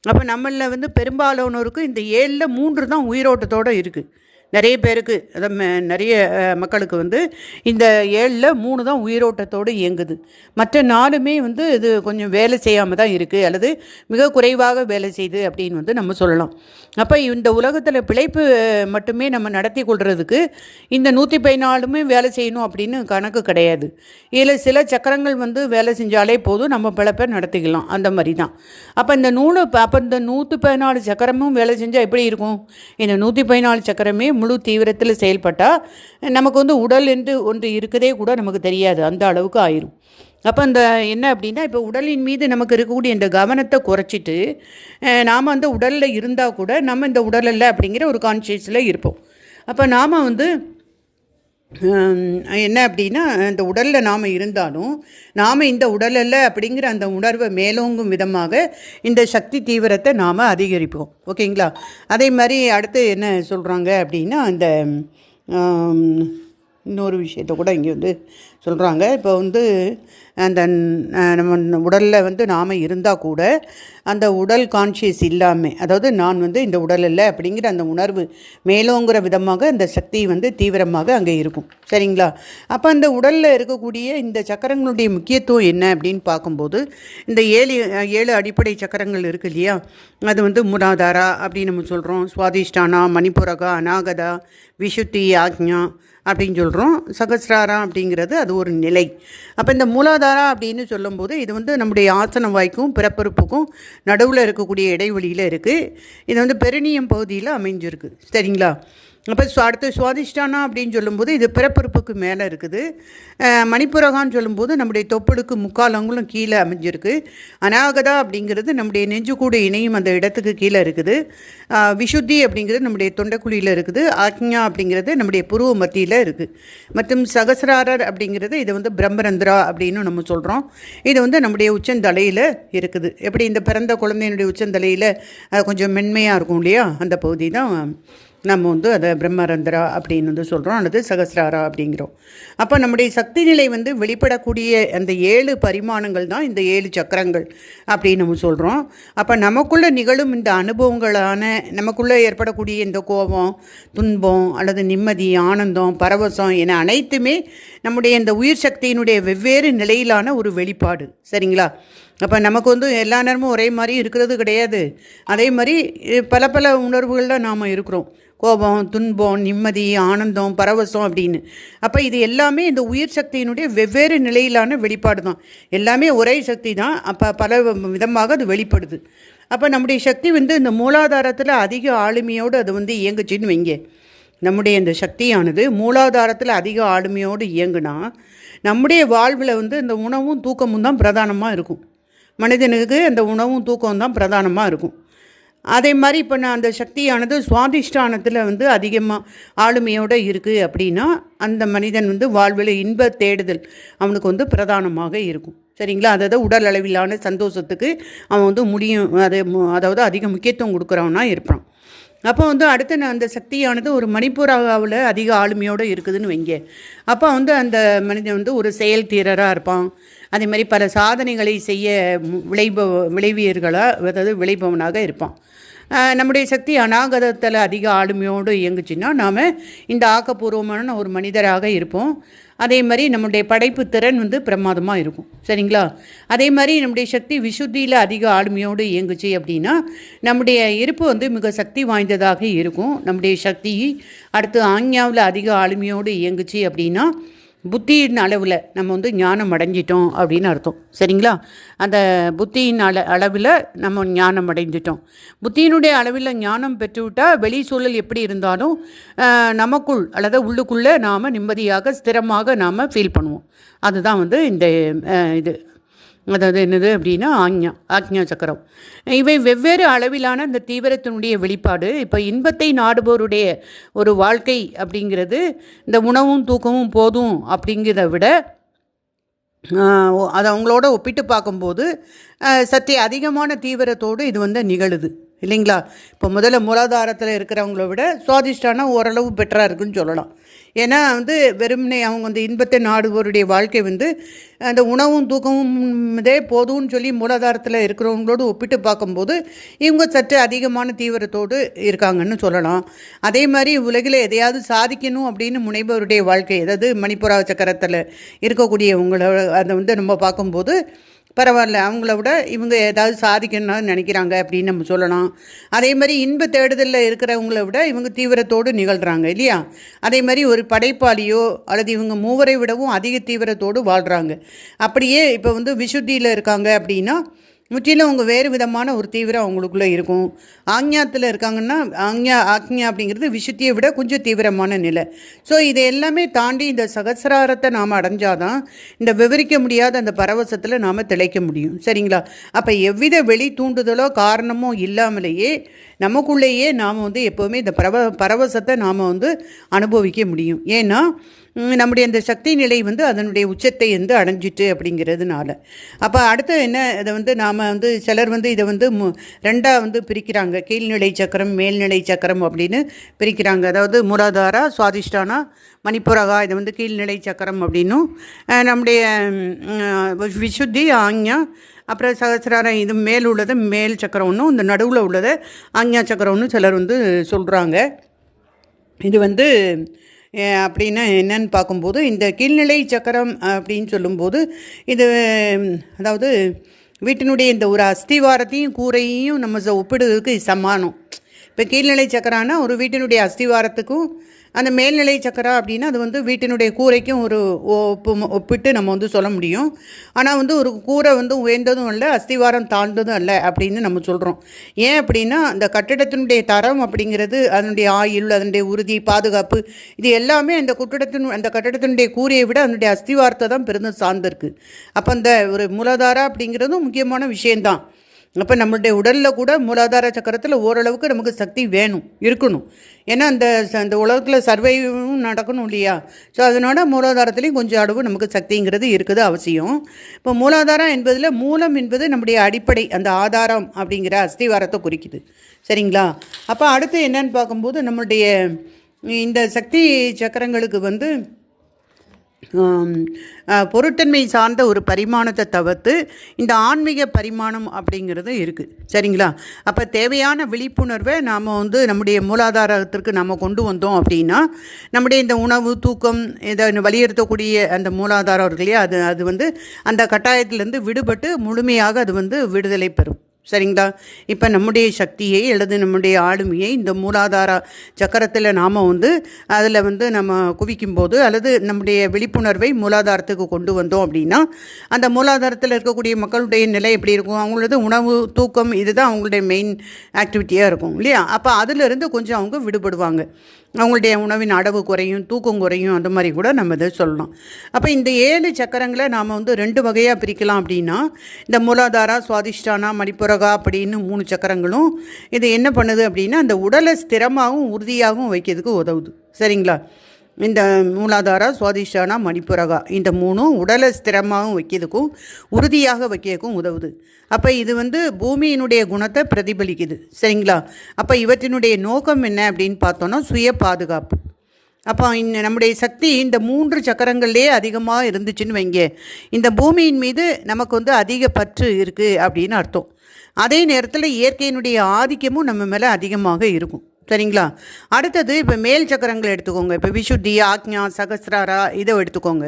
Speaker 1: அப்போ நம்மளில் பெரும்பாலானோருக்கு இந்த 7ல் 3 தான் உயிரோட்டத்தோடு இருக்குது. நிறைய பேருக்கு அதாவது நிறைய மக்களுக்கு வந்து இந்த 7ல் 3 தான் உயிரோட்டத்தோடு இயங்குது. மற்ற 4மே வந்து இது கொஞ்சம் வேலை செய்யாமல் தான் இருக்குது, அல்லது மிக குறைவாக வேலை செய்யுது அப்படின்னு வந்து நம்ம சொல்லலாம். அப்போ இந்த உலகத்தில் பிழைப்பு மட்டுமே நம்ம நடத்தி கொள்கிறதுக்கு இந்த 114மே வேலை செய்யணும் அப்படின்னு கணக்கு கிடையாது. இதில் சில சக்கரங்கள் வந்து வேலை செஞ்சாலே போதும், நம்ம பிழைப்பை நடத்திக்கலாம், அந்த மாதிரி தான். அப்போ இந்த 114 சக்கரமும் வேலை செஞ்சால் எப்படி இருக்கும்? இந்த 114 சக்கரமே முழு தீவிரத்தில் செயல்பட்டால் நமக்கு வந்து உடல் என்று ஒன்று இருக்கதே கூட நமக்கு தெரியாது, அந்த அளவுக்கு ஆயிரும். அப்போ இந்த என்ன அப்படின்னா, இப்போ உடலின் மீது நமக்கு இருக்கக்கூடிய இந்த கவனத்தை குறைச்சிட்டு நாம் வந்து உடலில் இருந்தால் கூட நம்ம இந்த உடல் இல்லை அப்படிங்கிற ஒரு கான்ஷியஸில் இருப்போம். அப்போ நாம் வந்து என்ன அப்படின்னா, இந்த உடலில் நாம் இருந்தாலும் நாம் இந்த உடல் அல்ல அப்படிங்கிற அந்த உணர்வை மேலோங்கும் விதமாக இந்த சக்தி தீவிரத்தை நாம் அதிகரிப்போம். ஓகேங்களா? அதே மாதிரி அடுத்து என்ன சொல்கிறாங்க அப்படின்னா, இந்த இன்னொரு விஷயத்தை கூட இங்கே வந்து சொல்கிறாங்க. இப்போ வந்து அந்த நம்ம உடலில் வந்து நாம் இருந்தால் கூட அந்த உடல் கான்ஷியஸ் இல்லாமல், அதாவது நான் வந்து இந்த உடல் இல்லை அப்படிங்கிற அந்த உணர்வு மேலோங்கிற விதமாக அந்த சக்தி வந்து தீவிரமாக அங்கே இருக்கும். சரிங்களா? அப்போ அந்த உடலில் இருக்கக்கூடிய இந்த சக்கரங்களுடைய முக்கியத்துவம் என்ன அப்படின்னு பார்க்கும்போது, இந்த 7 அடிப்படை சக்கரங்கள் இருக்குது இல்லையா, அது வந்து மூலாதாரா அப்படின்னு நம்ம சொல்கிறோம், சுவாதிஷ்டானா, மணிப்புரகா, அநாகதா, விசுத்தி, ஆக்ஞா அப்படின்னு சொல்கிறோம். சகசிராரா அப்படிங்கிறது அது ஒரு நிலை. அப்போ இந்த மூலாதாரா அப்படின்னு சொல்லும்போது இது வந்து நம்முடைய ஆசன வாய்க்கும் பிறப்பறுப்புக்கும் நடுவில் இருக்கக்கூடிய இடைவெளியில் இருக்குது. இது வந்து பெரினியம் பகுதியில் அமைஞ்சிருக்கு. சரிங்களா? அப்போ அடுத்து சுவாதிஷ்டானா அப்படின்னு சொல்லும்போது இது பிறப்பறுப்புக்கு மேலே இருக்குது. மணிப்புரகான்னு சொல்லும்போது நம்முடைய தொப்புளுக்கு 3/4 அங்குலம் கீழே அமைஞ்சிருக்கு. அநாகதா அப்படிங்கிறது நம்முடைய நெஞ்சு கூட இணையும் அந்த இடத்துக்கு கீழே இருக்குது. விசுத்தி அப்படிங்கிறது நம்முடைய தொண்டைக்குழியில் இருக்குது. ஆக்ஞா அப்படிங்கிறது நம்முடைய புருவ மத்தியில் இருக்குது. மற்றும் சகசிராரர் அப்படிங்கிறது இது வந்து பிரம்மரந்திரா அப்படின்னு நம்ம சொல்கிறோம். இது வந்து நம்முடைய உச்சந்தலையில் இருக்குது. எப்படி இந்த பிறந்த குழந்தையினுடைய உச்சந்தலையில் கொஞ்சம் மென்மையாக இருக்கும் இல்லையா, அந்த பகுதி தான் நம்ம வந்து அதை பிரம்மரந்திரா அப்படின்னு வந்து சொல்கிறோம், அல்லது சகசிராரா அப்படிங்கிறோம். அப்போ நம்முடைய சக்தி நிலை வந்து வெளிப்படக்கூடிய அந்த 7 பரிமாணங்கள் தான் இந்த 7 சக்கரங்கள் அப்படின்னு நம்ம சொல்கிறோம். அப்போ நமக்குள்ளே நிகழும் இந்த அனுபவங்களான, நமக்குள்ளே ஏற்படக்கூடிய இந்த கோபம், துன்பம், அல்லது நிம்மதி, ஆனந்தம், பரவசம் என அனைத்துமே நம்முடைய இந்த உயிர் சக்தியினுடைய வெவ்வேறு நிலையிலான ஒரு வெளிப்பாடு. சரிங்களா? அப்போ நமக்கு வந்து எல்லா நேரமும் ஒரே மாதிரி இருக்கிறது கிடையாது. அதே மாதிரி பல உணர்வுகளில் நாம் இருக்கிறோம். கோபம், துன்பம், நிம்மதி, ஆனந்தம், பரவசம் அப்படின்னு. அப்போ இது எல்லாமே இந்த உயிர் சக்தியினுடைய வெவ்வேறு நிலையிலான வெளிப்பாடு தான். எல்லாமே ஒரே சக்தி தான், அப்போ பல விதமாக அது வெளிப்படுது. அப்போ நம்முடைய சக்தி வந்து இந்த மூலாதாரத்தில் அதிக ஆளுமையோடு அது வந்து இயங்குச்சின்னு வைங்க. நம்முடைய இந்த சக்தியானது மூலாதாரத்தில் அதிக ஆளுமையோடு இயங்குனா நம்முடைய வாழ்வில் வந்து இந்த உணவும் தூக்கமும் தான் பிரதானமாக இருக்கும். மனிதனுக்கு அந்த உணவும் தூக்கம் தான் பிரதானமாக இருக்கும். அதே மாதிரி இப்போ நான் அந்த சக்தியானது சுவாதிஷ்டானத்தில் வந்து அதிகமாக ஆளுமையோடு இருக்குது அப்படின்னா அந்த மனிதன் வந்து வாழ்வில் இன்ப தேடுதல் அவனுக்கு வந்து பிரதானமாக இருக்கும். சரிங்களா? அதாவது உடல் அளவிலான சந்தோஷத்துக்கு அவன் வந்து அதாவது அதிக முக்கியத்துவம் கொடுக்குறவனா இருப்பான். அப்போ வந்து அடுத்து அந்த சக்தியானது ஒரு மணிப்புராவில் அதிக ஆளுமையோடு இருக்குதுன்னு வைங்க. அப்போ வந்து அந்த மனிதன் வந்து ஒரு செயல் தீரராக இருப்பான். அதே மாதிரி பல சாதனைகளை செய்ய விளைபவனாக இருப்பான். நம்முடைய சக்தி அநாகதத்தில் அதிக ஆளுமையோடு இயங்குச்சுன்னா நாம் இந்த ஆக்கப்பூர்வமான ஒரு மனிதராக இருப்போம். அதே மாதிரி நம்முடைய படைப்பு திறன் வந்து பிரமாதமாக இருக்கும். சரிங்களா? அதே மாதிரி நம்முடைய சக்தி விசுத்தியில் அதிக ஆளுமையோடு இயங்குச்சு அப்படின்னா நம்முடைய இருப்பு வந்து மிக சக்தி வாய்ந்ததாக இருக்கும். நம்முடைய சக்தி அடுத்து ஆஞ்ஞாவில் அதிக ஆளுமையோடு இயங்குச்சு அப்படின்னா புத்தியின் அளவில் நம்ம வந்து ஞானம் அடைஞ்சிட்டோம் அப்படின்னு அர்த்தம். சரிங்களா? அந்த புத்தியின் அளவில் நம்ம ஞானம் அடைஞ்சிட்டோம். புத்தியினுடைய அளவில் ஞானம் பெற்றுவிட்டால் வெளி சூழல் எப்படி இருந்தாலும் நமக்குள் அல்லது உள்ளுக்குள்ளே நாம் நிம்மதியாக ஸ்திரமாக நாம் ஃபீல் பண்ணுவோம். அதுதான் வந்து இந்த இது அதாவது என்னது அப்படின்னா ஆக்ஞா சக்கரம். இவை வெவ்வேறு அளவிலான இந்த தீவிரத்தினுடைய வெளிப்பாடு. இப்போ இன்பத்தை நாடுபவருடைய ஒரு வாழ்க்கை அப்படிங்கிறது இந்த உணவும் தூக்கமும் போதும் அப்படிங்கிறத விட அதை அவங்களோட ஒப்பிட்டு பார்க்கும்போது சற்றே அதிகமான தீவிரத்தோடு இது வந்து நிகழுது. இல்லைங்களா? இப்போ முதல்ல மூலாதாரத்தில் இருக்கிறவங்கள விட சுவாதிஷ்டானா ஓரளவு பெட்டராக இருக்குன்னு சொல்லலாம். ஏன்னா வந்து வெறுமனே அவங்க வந்து இன்பத்தை நாடுவோருடைய வாழ்க்கை வந்து அந்த உணவும் தூக்கமும் இதே போதும்னு சொல்லி மூலாதாரத்தில் இருக்கிறவங்களோடு ஒப்பிட்டு பார்க்கும்போது இவங்க சற்று அதிகமான தீவிரத்தோடு இருக்காங்கன்னு சொல்லலாம். அதே மாதிரி உலகில் எதையாவது சாதிக்கணும் அப்படின்னு முனைபவருடைய வாழ்க்கை, அதாவது மணிப்புரா சக்கரத்தில் இருக்கக்கூடியவங்கள அதை வந்து நம்ம பார்க்கும்போது பரவாயில்ல, அவங்கள விட இவங்க ஏதாவது சாதிக்கணும்னு நினைக்கிறாங்க அப்படின்னு நம்ம சொல்லலாம். அதே மாதிரி இன்ப தேடுதலில் இருக்கிறவங்கள விட இவங்க தீவிரத்தோடு நிகழ்கிறாங்க இல்லையா? அதே மாதிரி ஒரு படைப்பாளியோ அல்லது இவங்க மூவரை விடவும் அதிக தீவிரத்தோடு வாழ்கிறாங்க. அப்படியே இப்போ வந்து விசுத்தியில் இருக்காங்க அப்படின்னா முற்றிலும் அவங்க வேறு விதமான ஒரு தீவிரம் அவங்களுக்குள்ளே இருக்கும். ஆக்ஞாத்தில் இருக்காங்கன்னா ஆக்ஞா அப்படிங்கிறது விசுத்தியை விட கொஞ்சம் தீவிரமான நிலை. ஸோ இதை எல்லாமே தாண்டி இந்த சகசிராரத்தை நாம் அடைஞ்சாதான் இந்த விவரிக்க முடியாத அந்த பரவசத்தில் நாம் திளைக்க முடியும். சரிங்களா? அப்போ எவ்வித வெளி தூண்டுதலோ காரணமோ இல்லாமலேயே நமக்குள்ளேயே நாம் வந்து எப்போவுமே இந்த பரவசத்தை நாம் வந்து அனுபவிக்க முடியும். ஏன்னா நம்முடைய அந்த சக்தி நிலை வந்து அதனுடைய உச்சத்தை வந்து அடைஞ்சிட்டு அப்படிங்கிறதுனால. அப்போ அடுத்து என்ன, இதை வந்து நாம் வந்து சிலர் வந்து இதை வந்து ரெண்டாக வந்து பிரிக்கிறாங்க. கீழ்நிலை சக்கரம், மேல்நிலை சக்கரம் அப்படின்னு பிரிக்கிறாங்க. அதாவது மூலாதாரா, சுவாதிஷ்டானா, மணிப்புரகா, இதை வந்து கீழ்நிலை சக்கரம் அப்படின்னும், நம்முடைய விசுத்தி, ஆக்ஞா, அப்புறம் சகசிராரம் இது மேல் உள்ளது மேல் சக்கரம் ஒன்றும், இந்த நடுவில் உள்ளதை ஆக்ஞா சக்கரம் ஒன்று சிலர் வந்து சொல்கிறாங்க. இது வந்து அப்படின்னா என்னன்னு பார்க்கும்போது இந்த கீழ்நிலை சக்கரம் அப்படின்னு சொல்லும்போது இது அதாவது வீட்டினுடைய இந்த ஒரு அஸ்திவாரத்தையும் கூரையையும் நம்ம ஒப்பிடுறதுக்கு சமானம். இப்போ கீழ்நிலை சக்கரானா ஒரு வீட்டினுடைய அஸ்திவாரத்துக்கும் அந்த மேல்நிலை சக்கரா அப்படின்னா அது வந்து வீட்டினுடைய கூரைக்கும் ஒரு ஒப்பிட்டு நம்ம வந்து சொல்ல முடியும். ஆனால் வந்து ஒரு கூரை வந்து உயர்ந்ததும் இல்லை, அஸ்திவாரம் தாழ்ந்ததும் இல்லை அப்படின்னு நம்ம சொல்கிறோம். ஏன் அப்படின்னா அந்த கட்டிடத்தினுடைய தரம் அப்படிங்கிறது அதனுடைய ஆயுள், அதனுடைய உறுதி, பாதுகாப்பு, இது எல்லாமே அந்த கட்டிடத்தினுடைய கூரையை விட அதனுடைய அஸ்திவாரத்தை தான் பெருந்தும் சார்ந்திருக்கு. அப்போ அந்த ஒரு மூலாதாரா அப்படிங்கிறதும் முக்கியமான விஷயந்தான். அப்போ நம்மளுடைய உடலில் கூட மூலாதார சக்கரத்தில் ஓரளவுக்கு நமக்கு சக்தி வேணும், இருக்கணும். ஏன்னா அந்த உலகத்தில் சர்வைவும் நடக்கணும் இல்லையா? ஸோ அதனோட மூலாதாரத்துலேயும் கொஞ்சம் அளவு நமக்கு சக்திங்கிறது இருக்குது அவசியம். இப்போ மூலாதாரம் என்பதில் மூலம் என்பது நம்முடைய அடிப்படை, அந்த ஆதாரம் அப்படிங்கிற அஸ்திவாரத்தை குறிக்குது. சரிங்களா? அப்போ அடுத்து என்னன்னு பார்க்கும்போது நம்மளுடைய இந்த சக்தி சக்கரங்களுக்கு வந்து பொருட்தன்மை சார்ந்த ஒரு பரிமாணத்தை தவிர்த்து இந்த ஆன்மீக பரிமாணம் அப்படிங்கிறது இருக்குது. சரிங்களா? அப்போ தேவையான விழிப்புணர்வை நாம் வந்து நம்முடைய மூலாதாரத்திற்கு நம்ம கொண்டு வந்தோம் அப்படின்னா நம்முடைய இந்த உணவு, தூக்கம், இதை வலியுறுத்தக்கூடிய அந்த மூலாதாரம் இருக்கு இல்லையா, அது வந்து அந்த கட்டாயத்திலேருந்து விடுபட்டு முழுமையாக அது வந்து விடுதலை பெறும். சரிங்களா? இப்போ நம்முடைய சக்தியை அல்லது நம்முடைய ஆளுமையை இந்த மூலாதார சக்கரத்தில் நாம் வந்து அதில் வந்து நம்ம குவிக்கும்போது அல்லது நம்முடைய விழிப்புணர்வை மூலாதாரத்துக்கு கொண்டு வந்தோம் அப்படின்னா அந்த மூலாதாரத்தில் இருக்கக்கூடிய மக்களுடைய நிலை எப்படி இருக்கும்? அவங்களது உணவு, தூக்கம், இதுதான் அவங்களுடைய மெயின் ஆக்டிவிட்டியாக இருக்கும் இல்லையா? அப்போ அதிலிருந்து கொஞ்சம் அவங்க விடுபடுவாங்க. அவங்களுடைய உணவின் அளவு குறையும், தூக்கம் குறையும், அந்த மாதிரி கூட நம்ம இதை சொல்லலாம். அப்போ இந்த 7 சக்கரங்களை நாம் வந்து 2 வகையாக பிரிக்கலாம். அப்படின்னா இந்த மூலாதாரா, சுவாதிஷ்டானா, மணிப்புரகா அப்படின்னு 3 சக்கரங்களும் இது என்ன பண்ணுது அப்படின்னா அந்த உடலை ஸ்திரமாகவும் உறுதியாகவும் வைக்கிறதுக்கு உதவுது. சரிங்களா? இந்த மூலாதாரா, சுவாதிஷ்டானா, மணிப்புரகா இந்த 3ம் உடலை ஸ்திரமாகவும் வைக்கிறதுக்கும் உறுதியாக வைக்கிறதுக்கும் உதவுது. அப்போ இது வந்து பூமியினுடைய குணத்தை பிரதிபலிக்குது. சரிங்களா? அப்போ இவற்றினுடைய நோக்கம் என்ன அப்படின்னு பார்த்தோன்னா சுய பாதுகாப்பு. அப்போ நம்முடைய சக்தி இந்த 3 சக்கரங்கள்லேயே அதிகமாக இருந்துச்சுன்னு வைங்க, இந்த பூமியின் மீது நமக்கு வந்து அதிக பற்று இருக்குது அப்படின்னு அர்த்தம். அதே நேரத்தில் இயற்கையினுடைய ஆதிக்கமும் நம்ம மேலே அதிகமாக இருக்கும். சரிங்களா? அடுத்தது இப்போ மேல் சக்கரங்களை எடுத்துக்கோங்க. இப்போ விசுத்தி, ஆக்ஞா, சகசிராரா இதை எடுத்துக்கோங்க.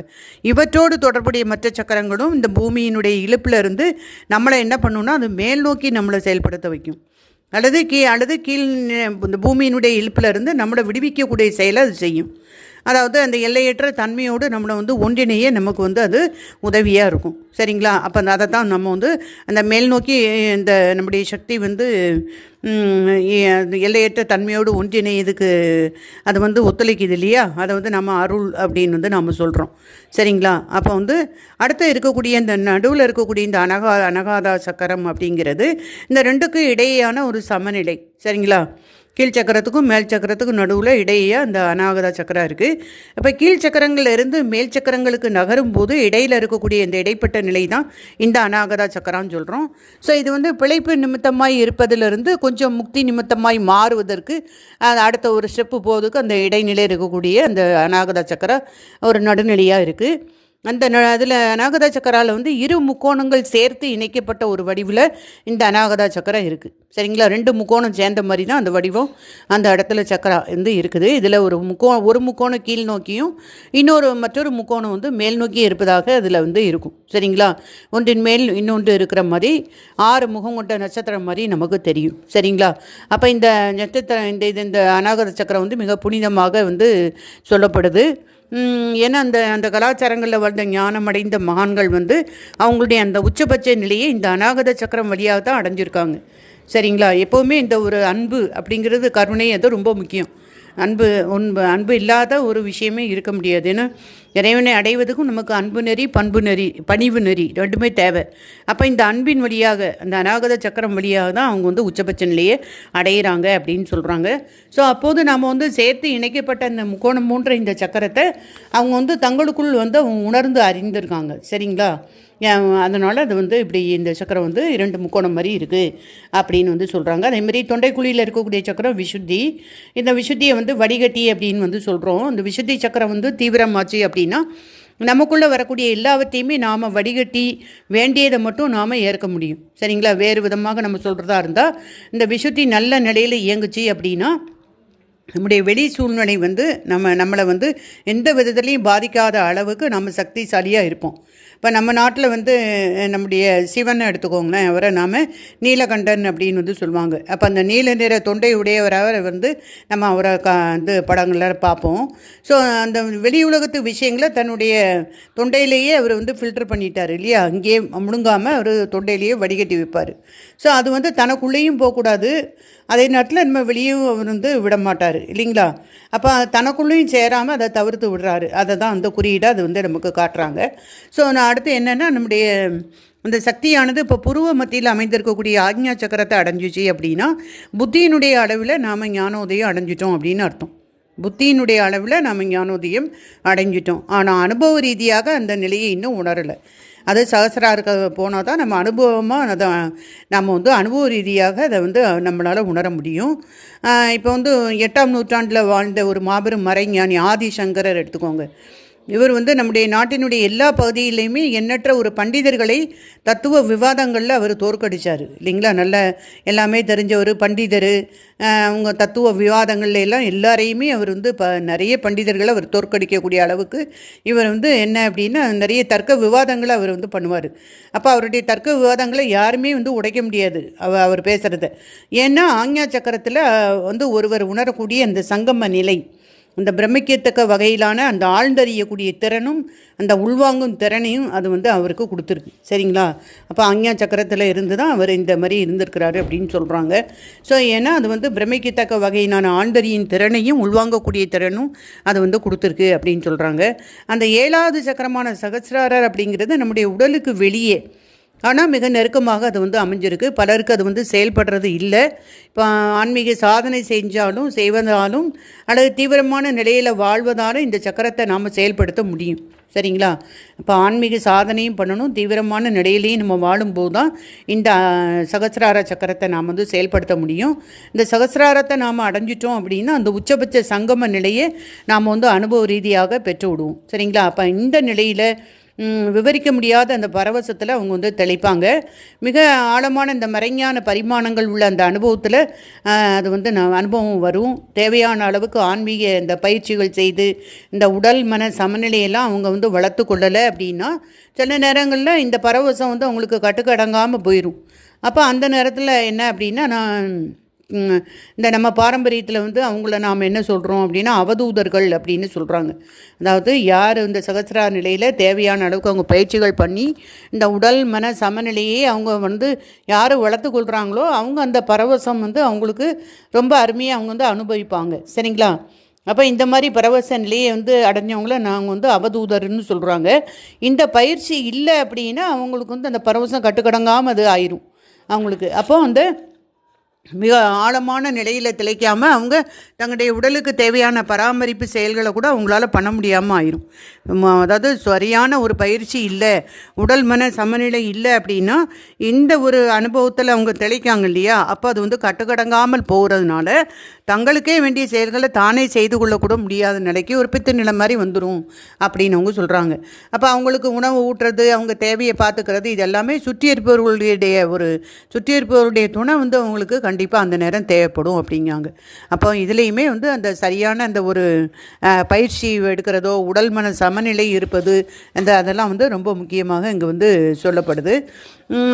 Speaker 1: இவற்றோடு தொடர்புடைய மற்ற சக்கரங்களும் இந்த பூமியினுடைய இழுப்பில் இருந்து நம்மளை என்ன பண்ணுன்னா அது மேல் நோக்கி நம்மளை செயல்படுத்த வைக்கும். அல்லது கீழ் இந்த பூமியினுடைய இழுப்பில் இருந்து நம்மளை விடுவிக்கக்கூடிய செயலை அது செய்யும். அதாவது அந்த எல்லையற்ற தன்மையோடு நம்மளை வந்து ஒன்றிணைய நமக்கு வந்து அது உதவியாக இருக்கும். சரிங்களா? அப்போ அதை தான் நம்ம வந்து அந்த மேல் நோக்கி இந்த நம்முடைய சக்தி வந்து எல்லையற்ற தன்மையோடு ஒன்றிணையதுக்கு அது வந்து ஒத்துழைக்குது இல்லையா? அதை வந்து நம்ம அருள் அப்படின்னு வந்து நம்ம சொல்கிறோம். சரிங்களா? அப்போ வந்து அடுத்து இருக்கக்கூடிய இந்த நடுவில் இருக்கக்கூடிய இந்த அனகாதா சக்கரம் அப்படிங்கிறது இந்த ரெண்டுக்கும் இடையேயான ஒரு சமநிலை. சரிங்களா? கீழ் சக்கரத்துக்கும் மேல் சக்கரத்துக்கும் நடுவில் இடையே அந்த அநாகத சக்கரம் இருக்குது. அப்போ கீழ் சக்கரங்கள்லேருந்து மேல் சக்கரங்களுக்கு நகரும் போது இடையில் இருக்கக்கூடிய இந்த இடைப்பட்ட நிலை தான் இந்த அநாகத சக்கரான்னு சொல்கிறோம். ஸோ இது வந்து பிழைப்பு நிமித்தமாய் இருப்பதிலிருந்து கொஞ்சம் முக்தி நிமித்தமாய் மாறுவதற்கு அடுத்த ஒரு ஸ்டெப்பு போவதுக்கு அந்த இடைநிலை இருக்கக்கூடிய அந்த அநாகத சக்கரம் ஒரு நடுநிலையாக இருக்குது. அந்த அதில் அநாகத சக்கராவில் வந்து இரு முக்கோணங்கள் சேர்த்து இணைக்கப்பட்ட ஒரு வடிவில் இந்த அநாகத சக்கரம் இருக்குது. சரிங்களா, 2 முக்கோணம் சேர்ந்த மாதிரி தான் அந்த வடிவம் அந்த இடத்துல சக்கரா வந்து இருக்குது. இதில் ஒரு முக்கோணம் கீழ் நோக்கியும் மற்றொரு முக்கோணம் வந்து மேல் நோக்கி இருப்பதாக அதில் வந்து இருக்கும். சரிங்களா, ஒன்றின் மேல் இன்னொன்று இருக்கிற மாதிரி 6 முகம் கொண்ட நட்சத்திரம் மாதிரி நமக்கு தெரியும். சரிங்களா, அப்போ இந்த நட்சத்திரம் இந்த அநாகத சக்கரம் வந்து மிக புனிதமாக வந்து சொல்லப்படுது. ஏன்னா அந்த கலாச்சாரங்களில் வந்த ஞானம் அடைந்த மகான்கள் வந்து அவங்களுடைய அந்த உச்சபட்ச நிலையை இந்த அநாகத சக்கரம் வழியாக தான் அடைஞ்சிருக்காங்க. சரிங்களா, எப்போவுமே இந்த ஒரு அன்பு அப்படிங்கிறது கருணை அது ரொம்ப முக்கியம். அன்பு இல்லாத ஒரு விஷயமே இருக்க முடியாது. ஏன்னா இறைவனை அடைவதுக்கும் நமக்கு அன்பு நெறி, பண்பு நெறி, பணிவு நெறி ரெண்டுமே தேவை. அப்போ இந்த அன்பின் வழியாக அந்த அநாகத சக்கரம் வழியாக தான் அவங்க வந்து உச்சபட்ச நிலையை அடையிறாங்க அப்படின்னு சொல்கிறாங்க. ஸோ அப்போது நாம் வந்து சேர்த்து இணைக்கப்பட்ட அந்த முக்கோணம் போன்ற இந்த சக்கரத்தை அவங்க வந்து தங்களுக்குள் வந்து அவங்க உணர்ந்து அறிந்திருக்காங்க. சரிங்களா, அதனால் அது வந்து இப்படி இந்த சக்கரம் வந்து 2 முக்கோணம் மாதிரி இருக்குது அப்படின்னு வந்து சொல்கிறாங்க. அதேமாதிரி தொண்டைக்குழியில் இருக்கக்கூடிய சக்கரம் விசுத்தி. இந்த விசுத்தியை வந்து வடிகட்டி அப்படின்னு வந்து சொல்கிறோம். இந்த விசுத்தி சக்கரம் வந்து தீவிரமாச்சு அப்படின்னா நமக்குள்ளே வரக்கூடிய எல்லாவற்றையுமே நாம் வடிகட்டி வேண்டியதை மட்டும் நாம் ஏற்க முடியும். சரிங்களா, வேறு விதமாக நம்ம சொல்கிறதா இருந்தால் இந்த விசுத்தி நல்ல நிலையில் இயங்குச்சு அப்படின்னா நம்முடைய வெளி சூழ்நிலை வந்து நம்மளை வந்து எந்த விதத்துலையும் பாதிக்காத அளவுக்கு நம்ம சக்திசாலியாக இருப்போம். இப்போ நம்ம நாட்டில் வந்து நம்முடைய சிவனை எடுத்துக்கோங்களேன், அவரை நாம் நீலகண்டன் அப்படின்னு வந்து சொல்லுவாங்க. அப்போ அந்த நீல நிற தொண்டை உடையவரை வந்து நம்ம அவரை வந்து படங்களில் பார்ப்போம். ஸோ அந்த வெளி உலகத்து விஷயங்களை தன்னுடைய தொண்டையிலேயே அவர் வந்து ஃபில்டர் பண்ணிட்டார் இல்லையா, அங்கேயே முழுங்காமல் அவர் தொண்டையிலேயே வடிகட்டி வைப்பார். ஸோ அது வந்து தனக்குள்ளேயும் போகக்கூடாது, அதே நேரத்தில் நம்ம வெளியும் அவர் வந்து விட மாட்டார் இல்லைங்களா. அப்போ தனக்குள்ளேயும் சேராமல் அதை தவிர்த்து விடுறாரு. அதை தான் அந்த குறியீடை அது வந்து நமக்கு காட்டுறாங்க. ஸோ நான் அடுத்து என்னென்னா நம்முடைய அந்த சக்தியானது இப்போ புருவ மத்தியில் அமைந்திருக்கக்கூடிய ஆக்ஞா சக்கரத்தை அடைஞ்சிச்சு அப்படின்னா புத்தியினுடைய அளவில் நாம் ஞானோதயம் அடைஞ்சிட்டோம் அப்படின்னு அர்த்தம். புத்தியினுடைய அளவில் நாம் ஞானோதயம் அடைஞ்சிட்டோம். ஆனால் அனுபவ ரீதியாக அந்த நிலையை இன்னும் உணரலை. அது சகசிராருக்கு போனால் தான் நம்ம அனுபவமாக அதை நம்ம வந்து அனுபவ ரீதியாக அதை வந்து நம்மளால் உணர முடியும். இப்போ வந்து 8ஆம் நூற்றாண்டில் வாழ்ந்த ஒரு மாபெரும் மறைஞானி ஆதிசங்கரர் எடுத்துக்கோங்க. இவர் வந்து நம்முடைய நாட்டினுடைய எல்லா பகுதியிலையுமே எண்ணற்ற ஒரு பண்டிதர்களை தத்துவ விவாதங்களில் அவர் தோற்கடித்தார் இல்லைங்களா. நல்ல எல்லாமே தெரிஞ்ச ஒரு பண்டிதர், அவங்க தத்துவ விவாதங்கள்ல எல்லாம் எல்லாரையுமே அவர் வந்து நிறைய பண்டிதர்களை அவர் தோற்கடிக்கக்கூடிய அளவுக்கு இவர் வந்து என்ன அப்படின்னா நிறைய தர்க்க விவாதங்களை அவர் வந்து பண்ணுவார். அப்போ அவருடைய தர்க்க விவாதங்களை யாருமே வந்து உடைக்க முடியாது அவர் பேசுகிறத. ஏன்னா ஆக்ஞா சக்கரத்தில் வந்து ஒருவர் உணரக்கூடிய அந்த சங்கம நிலை, அந்த பிரமிக்கத்தக்க வகையிலான அந்த ஆழ்ந்தறியக்கூடிய திறனும் அந்த உள்வாங்கும் திறனையும் அது வந்து அவருக்கு கொடுத்துருக்கு. சரிங்களா, அப்போ ஆக்ஞா சக்கரத்தில் இருந்து தான் அவர் இந்த மாதிரி இருந்திருக்கிறாரு அப்படின்னு சொல்கிறாங்க. ஸோ ஏன்னா அது வந்து பிரமிக்கத்தக்க வகையிலான ஆழ்ந்தறியின் திறனையும் உள்வாங்கக்கூடிய திறனும் அது வந்து கொடுத்துருக்கு அப்படின்னு சொல்கிறாங்க. அந்த 7வது சக்கரமான சகசிராரர் அப்படிங்கிறது நம்முடைய உடலுக்கு வெளியே ஆனால் மிக நெருக்கமாக அது வந்து அமைஞ்சிருக்கு. பலருக்கு அது வந்து செயல்படுறது இல்லை. இப்போ ஆன்மீக சாதனை செய்வதாலும் அல்லது தீவிரமான நிலையில் வாழ்வதாலும் இந்த சக்கரத்தை நாம் செயல்படுத்த முடியும். சரிங்களா, இப்போ ஆன்மீக சாதனையும் பண்ணணும், தீவிரமான நிலையிலையும் நம்ம வாழும்போது தான் இந்த சகசிரார சக்கரத்தை நாம் வந்து செயல்படுத்த முடியும். இந்த சகசிராரத்தை நாம் அடைஞ்சிட்டோம் அப்படின்னா அந்த உச்சபட்ச சங்கம நிலையை நாம் வந்து அனுபவ ரீதியாக பெற்று விடுவோம். சரிங்களா, அப்போ இந்த நிலையில் விவரிக்க முடியாத அந்த பரவசத்தில் அவங்க வந்து தெளிப்பாங்க. மிக ஆழமான இந்த மறைஞான பரிமாணங்கள் உள்ள அந்த அனுபவத்தில் அது வந்து அனுபவம் வரும். தேவையான அளவுக்கு ஆன்மீக இந்த பயிற்சிகள் செய்து இந்த உடல் மன சமநிலையெல்லாம் அவங்க வந்து வளர்த்து கொள்ளலை அப்படின்னா சில நேரங்களில் இந்த பரவசம் வந்து அவங்களுக்கு கட்டுக்கடங்காமல் போயிடும். அப்போ அந்த நேரத்தில் என்ன அப்படின்னா இந்த நம்ம பாரம்பரியத்தில் வந்து அவங்கள நாம் என்ன சொல்கிறோம் அப்படின்னா அவதூதர்கள் அப்படின்னு சொல்கிறாங்க. அதாவது யார் இந்த சகசிரா நிலையில் தேவையான அளவுக்கு அவங்க பயிற்சிகள் பண்ணி இந்த உடல் மன சமநிலையை அவங்க வந்து யார் வளர்த்து கொள்கிறாங்களோ அவங்க அந்த பரவசம் வந்து அவங்களுக்கு ரொம்ப அருமையாக அவங்க வந்து அனுபவிப்பாங்க. சரிங்களா, அப்போ இந்த மாதிரி பரவச நிலையை வந்து அடைஞ்சவங்கள நாங்கள் வந்து அவதூதர்னு சொல்கிறாங்க. இந்த பயிற்சி இல்லை அப்படின்னா அவங்களுக்கு வந்து அந்த பரவசம் கட்டுக்கடங்காமல் அது ஆயிரும் அவங்களுக்கு. அப்போ வந்து மிக ஆழமான நிலையில் திளைக்காமல் அவங்க தங்களுடைய உடலுக்கு தேவையான பராமரிப்பு செயல்களை கூட அவங்களால பண்ண முடியாமல் ஆயிரும். அதாவது சரியான ஒரு பயிற்சி இல்லை, உடல் மன சமநிலை இல்லை அப்படின்னா இந்த ஒரு அனுபவத்தில் அவங்க திளைக்காங்க இல்லையா, அப்போ அது வந்து கட்டுக்கடங்காமல் போகிறதுனால தங்களுக்கே வேண்டிய செயல்களை தானே செய்து கொள்ளக்கூட முடியாத நிலைக்கு ஒரு பித்து நிலை மாதிரி வந்துடும் அப்படின்னு அவங்க சொல்கிறாங்க. அப்போ அவங்களுக்கு உணவு ஊட்டுறது, அவங்க தேவையை பார்த்துக்கிறது, இது எல்லாமே சுற்றி இருப்பவர்களுடைய துணை வந்து அவங்களுக்கு கண்டிப்பாக அந்த நேரம் தேவைப்படும் அப்படிங்காங்க. அப்போ இதுலேயுமே வந்து அந்த சரியான அந்த ஒரு பயிற்சி எடுக்கிறதோ, உடல் மன சமநிலை இருப்பது, அதெல்லாம் வந்து ரொம்ப முக்கியமாக இங்கே வந்து சொல்லப்படுது.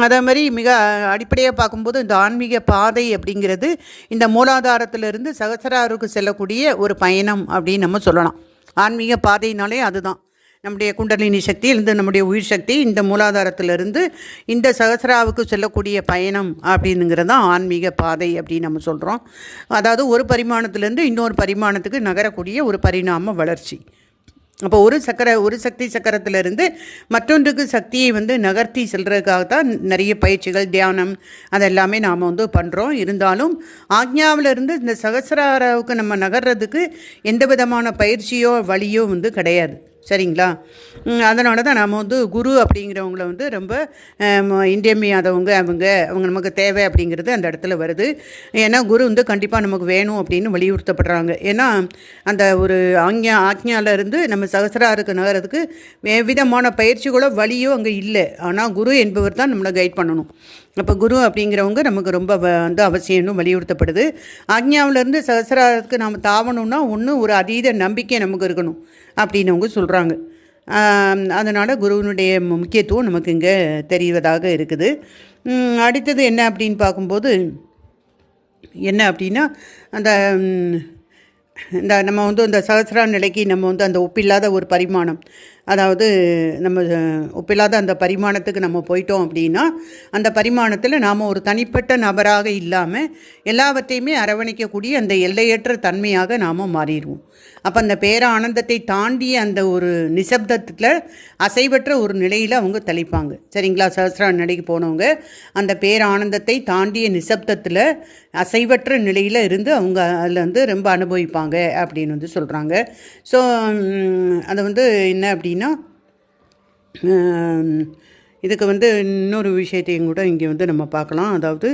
Speaker 1: அதே மாதிரி மிக அடிப்படையாக பார்க்கும்போது இந்த ஆன்மீக பாதை அப்படிங்கிறது இந்த மூலாதாரத்திலிருந்து சகசிராருக்கு செல்லக்கூடிய ஒரு பயணம் அப்படின்னு நம்ம சொல்லலாம். ஆன்மீக பாதையினாலே அதுதான் நம்முடைய குண்டலினி சக்தி இருந்து நம்முடைய உயிர் சக்தி இந்த மூலாதாரத்திலிருந்து இந்த சகசிராவுக்கு செல்லக்கூடிய பயணம் அப்படிங்கிறது தான் ஆன்மீக பாதை அப்படின்னு நம்ம சொல்கிறோம். அதாவது ஒரு பரிமாணத்திலேருந்து இன்னொரு பரிமாணத்துக்கு நகரக்கூடிய ஒரு பரிணாம வளர்ச்சி. அப்போ ஒரு சக்தி சக்கரத்திலிருந்து மற்றொன்றுக்கு சக்தியை வந்து நகர்த்தி செல்றதுக்காகத்தான் நிறைய பயிற்சிகள், தியானம் அதெல்லாமே நாம் வந்து பண்ணுறோம். இருந்தாலும் ஆக்ஞாவிலிருந்து இந்த சகசிராராவுக்கு நம்ம நகர்றதுக்கு எந்த விதமான பயிற்சியோ வழியோ வந்து கிடையாது. சரிங்களா? அதனால தான் நாம் வந்து குரு அப்படிங்கிறவங்கள வந்து ரொம்ப இன்றியமையாதவங்க, அவங்க நமக்கு தேவை அப்படிங்கிறது அந்த இடத்துல வருது. ஏன்னா குரு வந்து கண்டிப்பாக நமக்கு வேணும் அப்படின்னு வலியுறுத்தப்படுறாங்க. ஏன்னா அந்த ஒரு ஆக்ஞாவிலிருந்து நம்ம சகசிராருக்கு நகரத்துக்கு விதமான பயிற்சிகளோ வழியோ அங்கே இல்லை. ஆனால் குரு என்பவர் தான் நம்மளை கைட் பண்ணணும். அப்போ குரு அப்படிங்கிறவங்க நமக்கு ரொம்ப வந்து அவசியம்னு வலியுறுத்தப்படுது. ஆக்ஞாவிலேருந்து சகசிராரத்துக்கு நாம் தாவணும்னா ஒன்று ஒரு அதீத நம்பிக்கை நமக்கு இருக்கணும் அப்படின்னு அவங்க சொல்கிறாங்க. அதனால் குருவினுடைய முக்கியத்துவம் நமக்கு இங்கே தெரிவதாக இருக்குது. அடுத்தது என்ன அப்படின்னு பார்க்கும்போது என்ன அப்படின்னா நம்ம வந்து அந்த சகசிரா நிலைக்கு நம்ம வந்து அந்த ஒப்பில்லாத ஒரு பரிமாணம், அதாவது நம்ம ஒப்பில்லாத அந்த பரிமாணத்துக்கு நம்ம போயிட்டோம் அப்படின்னா அந்த பரிமாணத்தில் நாம் ஒரு தனிப்பட்ட நபராக இல்லாமல் எல்லாவற்றையுமே அரவணைக்கக்கூடிய அந்த எல்லையற்ற தன்மையாக நாம் மாறிடுவோம். அப்போ அந்த பேர ஆனந்தத்தை தாண்டிய அந்த ஒரு நிசப்தத்தில் அசைவற்ற ஒரு நிலையில் அவங்க தெளிப்பாங்க. சரிங்களா? சகசிரா நிலைக்கு போனவங்க அந்த பேர ஆனந்தத்தை தாண்டிய நிசப்தத்தில் அசைவற்ற நிலையில் இருந்து அவங்க அதில் வந்து ரொம்ப அனுபவிப்பாங்க அப்படின்னு வந்து சொல்கிறாங்க. ஸோ அது வந்து என்ன அப்படின்னா இதுக்கு வந்து இன்னொரு விஷயத்தையும் கூட இங்கே வந்து நம்ம பார்க்கலாம். அதாவது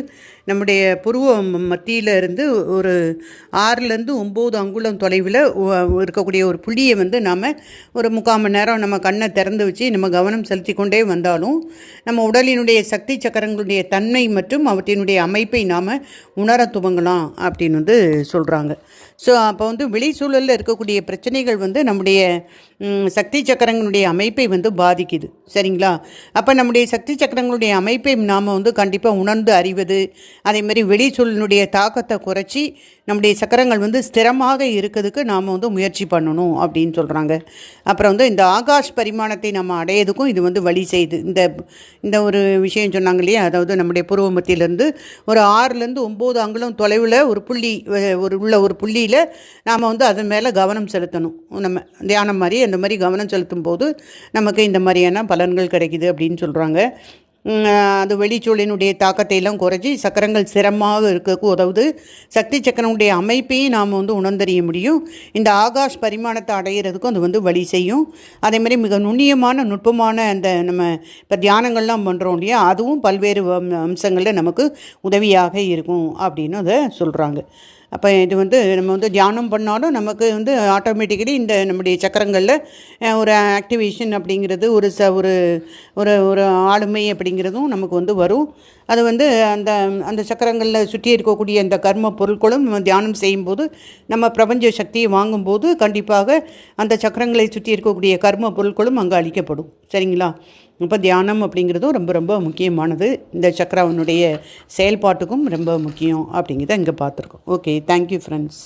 Speaker 1: நம்முடைய புருவ மத்தியில் இருந்து ஒரு 6லேருந்து 9 அங்குலம் தொலைவில் இருக்கக்கூடிய ஒரு புள்ளியை வந்து நாம் ஒரு 3/4 மணி நேரம் நம்ம கண்ணை திறந்து வச்சு நம்ம கவனம் செலுத்தி கொண்டே வந்தாலும் நம்ம உடலினுடைய சக்தி சக்கரங்களுடைய தன்மை மற்றும் அவற்றினுடைய அமைப்பை நாம் உணர துவங்கலாம் அப்படின்னு வந்து சொல்கிறாங்க. ஸோ அப்போ வந்து வெளி சூழலில் இருக்கக்கூடிய பிரச்சனைகள் வந்து நம்முடைய சக்தி சக்கரங்களுடைய அமைப்பை வந்து பாதிக்குது. சரிங்களா? அப்போ நம்முடைய சக்தி சக்கரங்களுடைய அமைப்பை நாம் வந்து கண்டிப்பாக உணர்ந்து அறிவது, அதேமாதிரி வெளி சூழலினுடைய தாக்கத்தை குறைச்சி நம்முடைய சக்கரங்கள் வந்து ஸ்திரமாக இருக்கிறதுக்கு நாம் வந்து முயற்சி பண்ணணும் அப்படின்னு சொல்கிறாங்க. அப்புறம் வந்து இந்த ஆகாஷ் பரிமாணத்தை நம்ம அடையிறதுக்கும் இது வந்து வழி செய்யுது. இந்த ஒரு விஷயம் சொன்னாங்க இல்லையா, அதாவது நம்முடைய பூர்வ மத்தியிலேருந்து ஒரு 6லேருந்து 9 அங்குலம் தொலைவில் ஒரு புள்ளி ஒரு புள்ளியில் நாம் வந்து அதன் மேலே கவனம் செலுத்தணும். நம்ம தியானம் மாதிரி அந்த மாதிரி கவனம் செலுத்தும் போது நமக்கு இந்த மாதிரியான பலன்கள் கிடைக்குது அப்படின்னு சொல்கிறாங்க. அது வெளிச்சூழலினுடைய தாக்கத்தை எல்லாம் குறைச்சி சக்கரங்கள் சிரமமாக இருக்கக்கு உதவுது. சக்தி சக்கரனுடைய அமைப்பையும் நாம் வந்து உணர்ந்தறிய முடியும். இந்த ஆகாஷ் பரிமாணத்தை அடையிறதுக்கும் அது வந்து வழி செய்யும். அதேமாதிரி மிக நுண்ணியமான நுட்பமான அந்த நம்ம இப்போ தியானங்கள்லாம் பண்ணுறோம் இல்லையா, அதுவும் பல்வேறு அம்சங்களில் நமக்கு உதவியாக இருக்கும் அப்படின்னு அதை சொல்கிறாங்க. அப்போ இது வந்து நம்ம வந்து தியானம் பண்ணாலும் நமக்கு வந்து ஆட்டோமேட்டிக்கலி இந்த நம்முடைய சக்கரங்களில் ஒரு ஆக்டிவேஷன் அப்படிங்கிறது ஒரு ஒரு ஆளுமை அப்படிங்கிறதும் நமக்கு வந்து வரும். அது வந்து அந்த சக்கரங்களில் சுற்றி இருக்கக்கூடிய அந்த கர்ம பொருட்களும் நம்ம தியானம் செய்யும்போது நம்ம பிரபஞ்ச சக்தியை வாங்கும்போது கண்டிப்பாக அந்த சக்கரங்களை சுற்றி இருக்கக்கூடிய கர்ம பொருட்களும் அங்கே அளிக்கப்படும். சரிங்களா? இப்போ தியானம் அப்படிங்கிறதும் ரொம்ப ரொம்ப முக்கியமானது. இந்த சக்கராவினுடைய செயல்பாட்டுக்கும் ரொம்ப முக்கியம் அப்படிங்கிறத இங்கே பார்த்துருக்கோம். Okay, thank you friends.